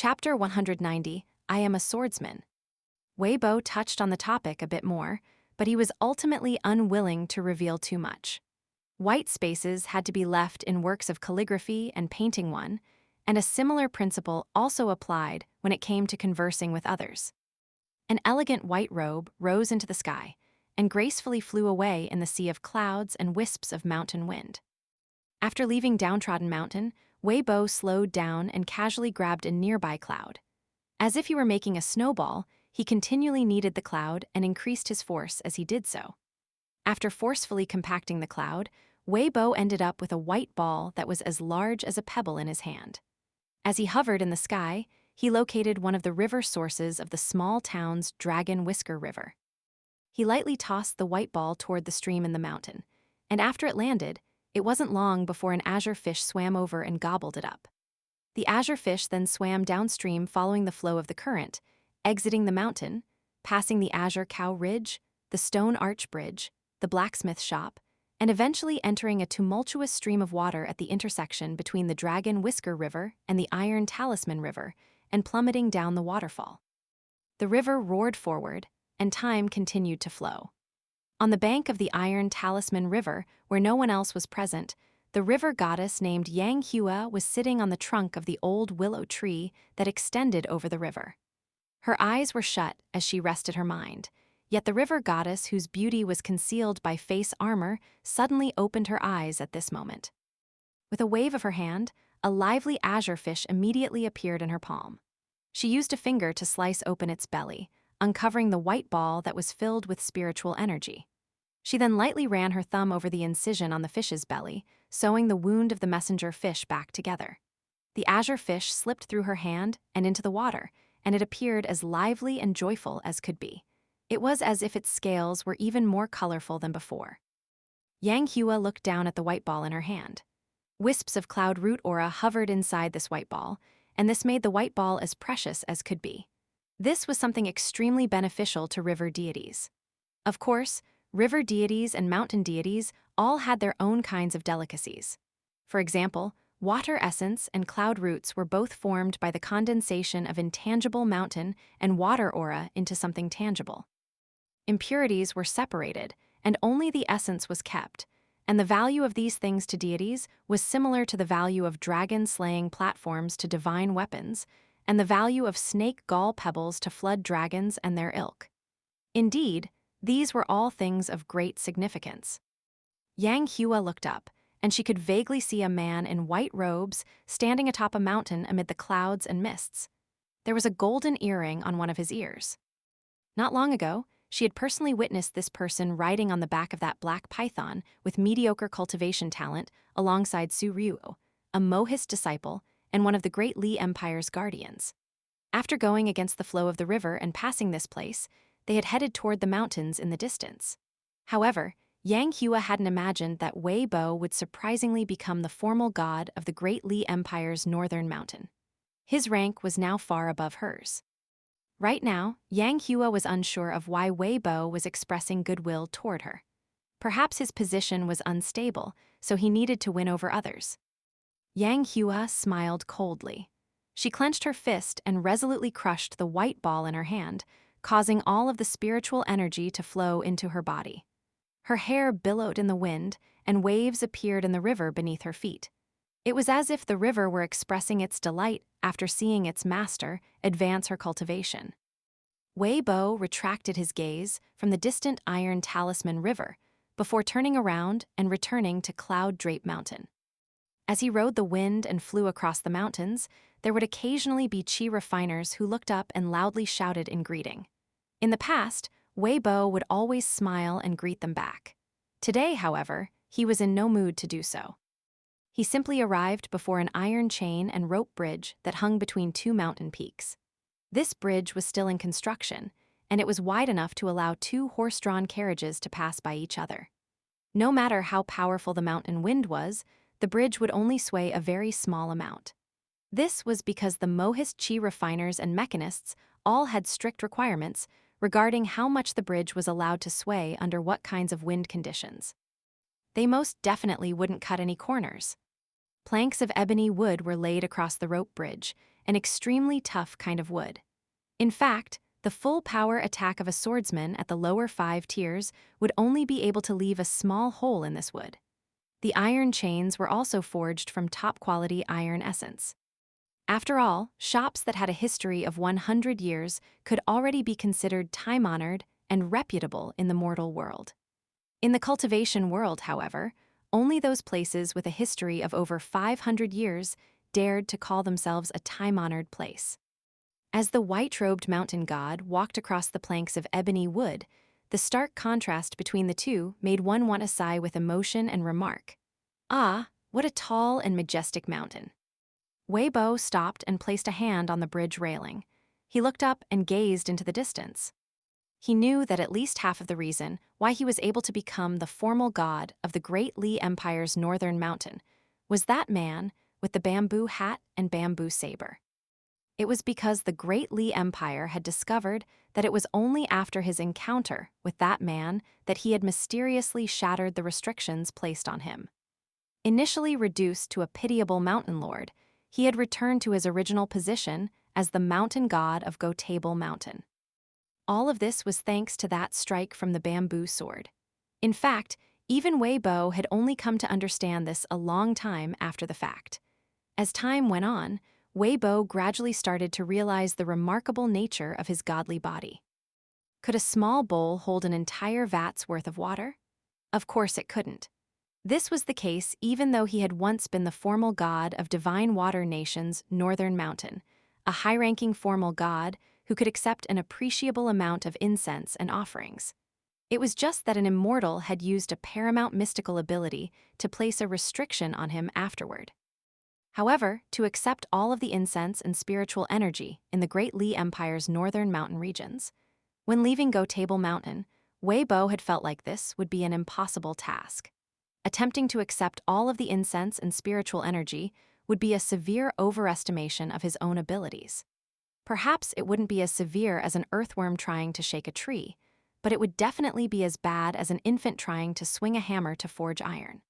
Chapter 190, I Am a Swordsman. Weibo touched on the topic a bit more, but he was ultimately unwilling to reveal too much. White spaces had to be left in works of calligraphy and painting one, and a similar principle also applied when it came to conversing with others. An elegant white robe rose into the sky and gracefully flew away in the sea of clouds and wisps of mountain wind. After leaving Downtrodden Mountain, Weibo slowed down and casually grabbed a nearby cloud. As if he were making a snowball, he continually kneaded the cloud and increased his force as he did so. After forcefully compacting the cloud, Weibo ended up with a white ball that was as large as a pebble in his hand. As he hovered in the sky, he located one of the river sources of the small town's Dragon Whisker River. He lightly tossed the white ball toward the stream in the mountain, and after it landed, it wasn't long before an azure fish swam over and gobbled it up. The azure fish then swam downstream following the flow of the current, exiting the mountain, passing the Azure Cow Ridge, the Stone Arch Bridge, the blacksmith shop, and eventually entering a tumultuous stream of water at the intersection between the Dragon Whisker River and the Iron Talisman River, and plummeting down the waterfall. The river roared forward, and time continued to flow. On the bank of the Iron Talisman River, where no one else was present, the river goddess named Yang Hua was sitting on the trunk of the old willow tree that extended over the river. Her eyes were shut as she rested her mind, yet the river goddess, whose beauty was concealed by face armor, suddenly opened her eyes at this moment. With a wave of her hand, a lively azure fish immediately appeared in her palm. She used a finger to slice open its belly, uncovering the white ball that was filled with spiritual energy. She then lightly ran her thumb over the incision on the fish's belly, sewing the wound of the messenger fish back together. The azure fish slipped through her hand and into the water, and it appeared as lively and joyful as could be. It was as if its scales were even more colorful than before. Yang Hua looked down at the white ball in her hand. Wisps of cloud root aura hovered inside this white ball, and this made the white ball as precious as could be. This was something extremely beneficial to river deities. Of course, river deities and mountain deities all had their own kinds of delicacies. For example, water essence and cloud roots were both formed by the condensation of intangible mountain and water aura into something tangible. Impurities were separated, and only the essence was kept, and the value of these things to deities was similar to the value of dragon-slaying platforms to divine weapons, and the value of snake gall pebbles to flood dragons and their ilk. Indeed, these were all things of great significance. Yang Hua looked up, and she could vaguely see a man in white robes standing atop a mountain amid the clouds and mists. There was a golden earring on one of his ears. Not long ago, she had personally witnessed this person riding on the back of that black python with mediocre cultivation talent alongside Su Ryu, a Mohist disciple and one of the great Li Empire's guardians. After going against the flow of the river and passing this place, they had headed toward the mountains in the distance. However, Yang Hua hadn't imagined that Weibo would surprisingly become the formal god of the great Li Empire's northern mountain. His rank was now far above hers. Right now, Yang Hua was unsure of why Weibo was expressing goodwill toward her. Perhaps his position was unstable, so he needed to win over others. Yang Hua smiled coldly. She clenched her fist and resolutely crushed the white ball in her hand, causing all of the spiritual energy to flow into her body. Her hair billowed in the wind, and waves appeared in the river beneath her feet. It was as if the river were expressing its delight after seeing its master advance her cultivation. Weibo retracted his gaze from the distant Iron Talisman River before turning around and returning to Cloud Drape Mountain. As he rode the wind and flew across the mountains, there would occasionally be chi refiners who looked up and loudly shouted in greeting. In the past, Weibo would always smile and greet them back. Today, however, he was in no mood to do so. He simply arrived before an iron chain and rope bridge that hung between two mountain peaks. This bridge was still in construction, and it was wide enough to allow two horse-drawn carriages to pass by each other. No matter how powerful the mountain wind was, the bridge would only sway a very small amount. This was because the Mohist chi refiners and mechanists all had strict requirements regarding how much the bridge was allowed to sway under what kinds of wind conditions. They most definitely wouldn't cut any corners. Planks of ebony wood were laid across the rope bridge, an extremely tough kind of wood. In fact, the full power attack of a swordsman at the lower 5 tiers would only be able to leave a small hole in this wood. The iron chains were also forged from top-quality iron essence. After all, shops that had a history of 100 years could already be considered time-honored and reputable in the mortal world. In the cultivation world, however, only those places with a history of over 500 years dared to call themselves a time-honored place. As the white-robed mountain god walked across the planks of ebony wood, the stark contrast between the two made one want to sigh with emotion and remark, "Ah, what a tall and majestic mountain." Weibo stopped and placed a hand on the bridge railing. He looked up and gazed into the distance. He knew that at least half of the reason why he was able to become the formal god of the Great Li Empire's northern mountain was that man with the bamboo hat and bamboo saber. It was because the Great Li Empire had discovered that it was only after his encounter with that man that he had mysteriously shattered the restrictions placed on him. Initially reduced to a pitiable mountain lord, he had returned to his original position as the mountain god of Gotable Mountain. All of this was thanks to that strike from the bamboo sword. In fact, even Weibo had only come to understand this a long time after the fact. As time went on, Weibo gradually started to realize the remarkable nature of his godly body. Could a small bowl hold an entire vat's worth of water? Of course it couldn't. This was the case even though he had once been the formal god of Divine Water Nation's Northern Mountain, a high-ranking formal god who could accept an appreciable amount of incense and offerings. It was just that an immortal had used a paramount mystical ability to place a restriction on him afterward. However, to accept all of the incense and spiritual energy in the Great Li Empire's northern mountain regions, when leaving Gotable Mountain, Weibo had felt like this would be an impossible task. Attempting to accept all of the incense and spiritual energy would be a severe overestimation of his own abilities. Perhaps it wouldn't be as severe as an earthworm trying to shake a tree, but it would definitely be as bad as an infant trying to swing a hammer to forge iron.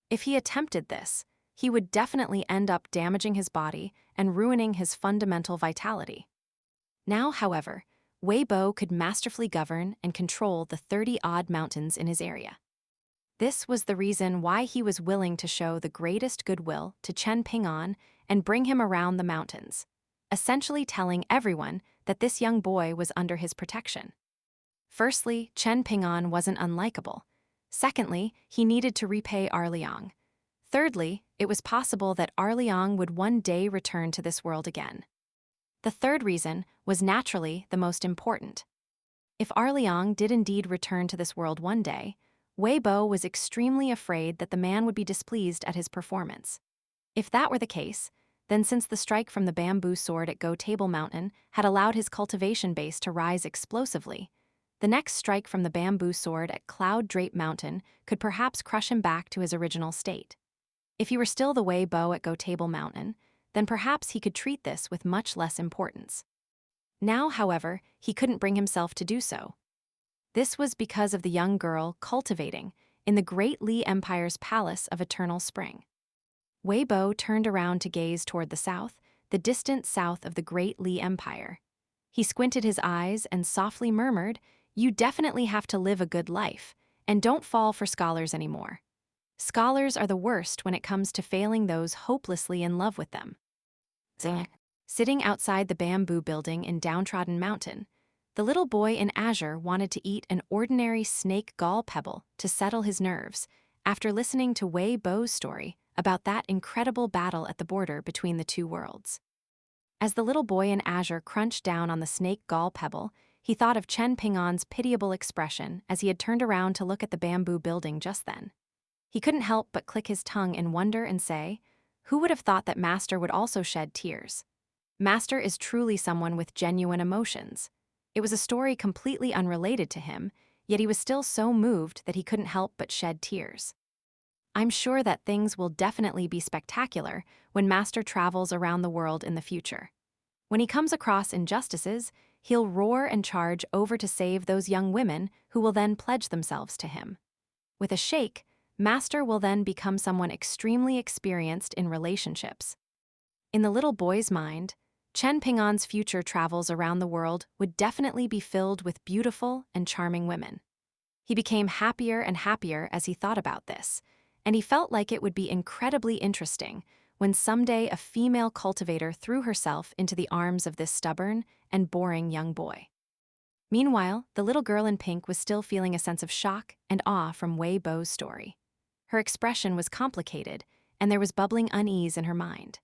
If he attempted this, he would definitely end up damaging his body and ruining his fundamental vitality. Now, however, Weibo could masterfully govern and control the 30-odd mountains in his area. This was the reason why he was willing to show the greatest goodwill to Chen Ping'an and bring him around the mountains, essentially telling everyone that this young boy was under his protection. Firstly, Chen Ping'an wasn't unlikable. Secondly, he needed to repay Arliang. Thirdly, it was possible that Arliang would one day return to this world again. The third reason was naturally the most important. If Arliang did indeed return to this world one day, Weibo was extremely afraid that the man would be displeased at his performance. If that were the case, then since the strike from the bamboo sword at Gotable Mountain had allowed his cultivation base to rise explosively, the next strike from the bamboo sword at Cloud Drape Mountain could perhaps crush him back to his original state. If he were still the Weibo at Gotable Mountain, then perhaps he could treat this with much less importance. Now, however, he couldn't bring himself to do so. This was because of the young girl cultivating in the Great Li Empire's Palace of Eternal Spring. Weibo turned around to gaze toward the south, the distant south of the Great Li Empire. He squinted his eyes and softly murmured, "You definitely have to live a good life, and don't fall for scholars anymore. Scholars are the worst when it comes to failing those hopelessly in love with them." Sitting outside the bamboo building in Downtrodden Mountain, the little boy in azure wanted to eat an ordinary snake gall pebble to settle his nerves after listening to Weibo's story about that incredible battle at the border between the two worlds. As the little boy in azure crunched down on the snake gall pebble, he thought of Chen Ping'an's pitiable expression as he had turned around to look at the bamboo building just then. He couldn't help but click his tongue in wonder and say, "Who would have thought that Master would also shed tears? Master is truly someone with genuine emotions." It was a story completely unrelated to him, yet he was still so moved that he couldn't help but shed tears. I'm sure that things will definitely be spectacular when Master travels around the world in the future. When he comes across injustices, he'll roar and charge over to save those young women who will then pledge themselves to him. With a shake, Master will then become someone extremely experienced in relationships. In the little boy's mind, Chen Ping'an's future travels around the world would definitely be filled with beautiful and charming women. He became happier and happier as he thought about this, and he felt like it would be incredibly interesting when someday a female cultivator threw herself into the arms of this stubborn and boring young boy. Meanwhile, the little girl in pink was still feeling a sense of shock and awe from Wei Bo's story. Her expression was complicated, and there was bubbling unease in her mind.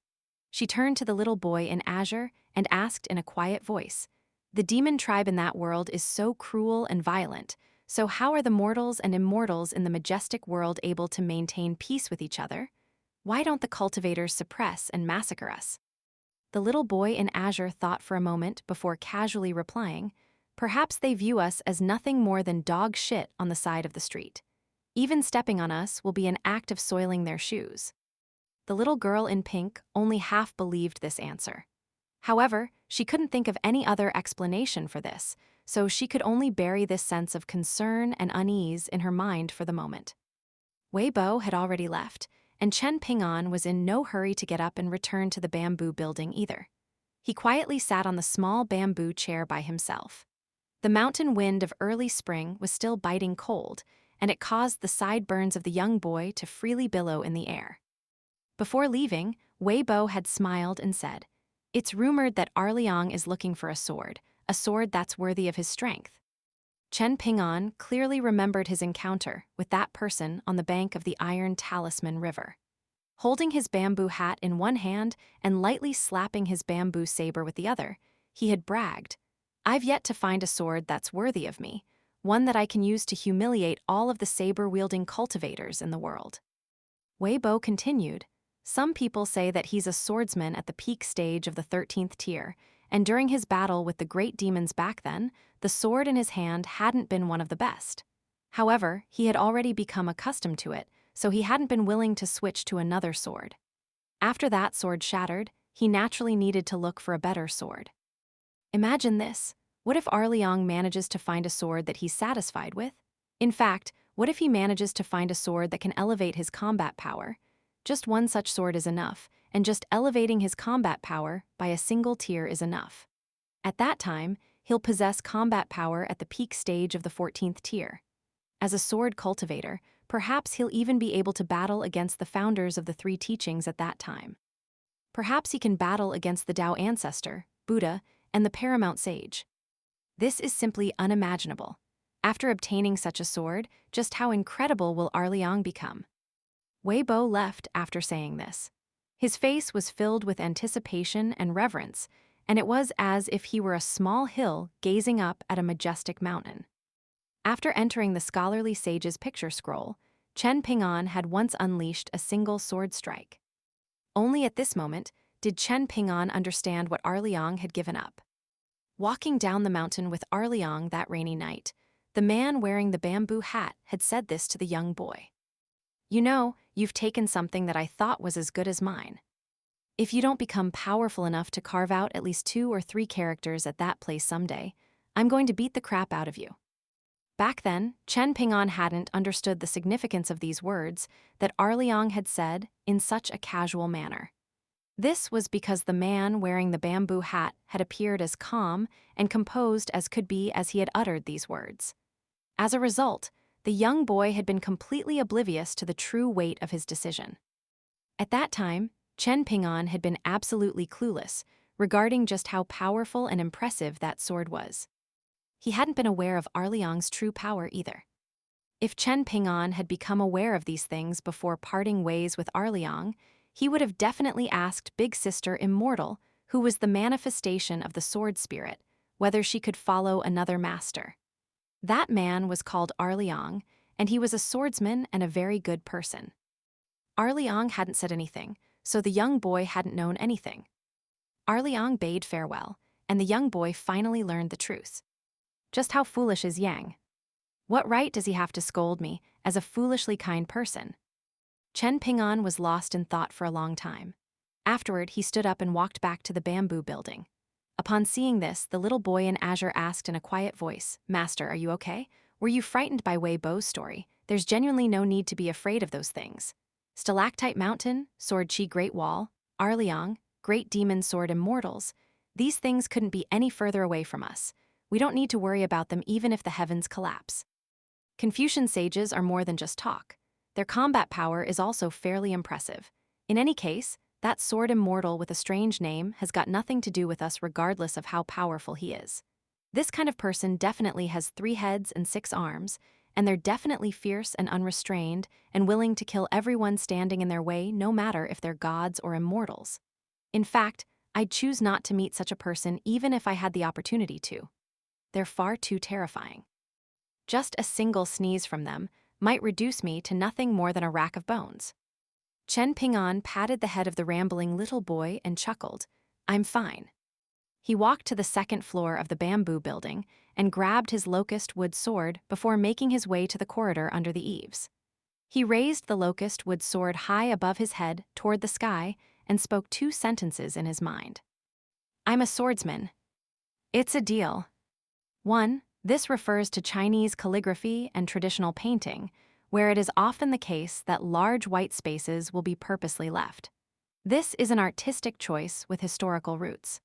She turned to the little boy in azure and asked in a quiet voice, "The demon tribe in that world is so cruel and violent, so how are the mortals and immortals in the majestic world able to maintain peace with each other? Why don't the cultivators suppress and massacre us?" The little boy in azure thought for a moment before casually replying, "Perhaps they view us as nothing more than dog shit on the side of the street. Even stepping on us will be an act of soiling their shoes." The little girl in pink only half believed this answer. However, she couldn't think of any other explanation for this, so she could only bury this sense of concern and unease in her mind for the moment. Wei Bo had already left, and Chen Ping'an was in no hurry to get up and return to the bamboo building either. He quietly sat on the small bamboo chair by himself. The mountain wind of early spring was still biting cold, and it caused the sideburns of the young boy to freely billow in the air. Before leaving, Wei Bo had smiled and said, "It's rumored that Arliang is looking for a sword that's worthy of his strength." Chen Ping'an clearly remembered his encounter with that person on the bank of the Iron Talisman River. Holding his bamboo hat in one hand and lightly slapping his bamboo saber with the other, he had bragged, "I've yet to find a sword that's worthy of me, one that I can use to humiliate all of the saber-wielding cultivators in the world." Wei Bo continued, "Some people say that he's a swordsman at the peak stage of the 13th tier, and during his battle with the great demons back then, the sword in his hand hadn't been one of the best. However, he had already become accustomed to it, so he hadn't been willing to switch to another sword. After that sword shattered, he naturally needed to look for a better sword." Imagine this. What if Arliang manages to find a sword that he's satisfied with? In fact, what if he manages to find a sword that can elevate his combat power? Just one such sword is enough, and just elevating his combat power by a single tier is enough. At that time, he'll possess combat power at the peak stage of the 14th tier. As a sword cultivator, perhaps he'll even be able to battle against the founders of the three teachings at that time. Perhaps he can battle against the Tao ancestor, Buddha, and the paramount sage. This is simply unimaginable. After obtaining such a sword, just how incredible will Arliang become? Wei Bo left after saying this. His face was filled with anticipation and reverence, and it was as if he were a small hill gazing up at a majestic mountain. After entering the scholarly sage's picture scroll, Chen Ping'an had once unleashed a single sword strike. Only at this moment did Chen Ping'an understand what Arliang had given up. Walking down the mountain with Arliang that rainy night, the man wearing the bamboo hat had said this to the young boy. "You know, you've taken something that I thought was as good as mine. If you don't become powerful enough to carve out at least 2 or 3 characters at that place someday, I'm going to beat the crap out of you." Back then, Chen Ping'an hadn't understood the significance of these words that Arliang had said in such a casual manner. This was because the man wearing the bamboo hat had appeared as calm and composed as could be as he had uttered these words. As a result, the young boy had been completely oblivious to the true weight of his decision. At that time, Chen Ping'an had been absolutely clueless regarding just how powerful and impressive that sword was. He hadn't been aware of Arliang's true power either. If Chen Ping'an had become aware of these things before parting ways with Arliang, he would have definitely asked Big Sister Immortal, who was the manifestation of the sword spirit, whether she could follow another master. That man was called Arliang, and he was a swordsman and a very good person. Arliang hadn't said anything, so the young boy hadn't known anything. Arliang bade farewell, and the young boy finally learned the truth. Just how foolish is Yang? What right does he have to scold me as a foolishly kind person? Chen Ping'an was lost in thought for a long time. Afterward, he stood up and walked back to the bamboo building. Upon seeing this, the little boy in azure asked in a quiet voice, "Master, are you okay? Were you frightened by Wei Bo's story? There's genuinely no need to be afraid of those things. Stalactite Mountain, Sword Chi Great Wall, Arliang, Great Demon Sword Immortals. These things couldn't be any further away from us. We don't need to worry about them even if the heavens collapse. Confucian sages are more than just talk. Their combat power is also fairly impressive. In any case, that sword immortal with a strange name has got nothing to do with us regardless of how powerful he is. This kind of person definitely has 3 heads and 6 arms, and they're definitely fierce and unrestrained and willing to kill everyone standing in their way, no matter if they're gods or immortals. In fact, I'd choose not to meet such a person even if I had the opportunity to. They're far too terrifying. Just a single sneeze from them might reduce me to nothing more than a rack of bones. Chen Ping'an patted the head of the rambling little boy and chuckled. I'm fine. He walked to the 2nd floor of the bamboo building and grabbed his locust wood sword before making his way to the corridor under the eaves. He raised the locust wood sword high above his head toward the sky and spoke 2 sentences in his mind. I'm a swordsman. It's a deal. 1. This refers to Chinese calligraphy and traditional painting, where it is often the case that large white spaces will be purposely left. This is an artistic choice with historical roots.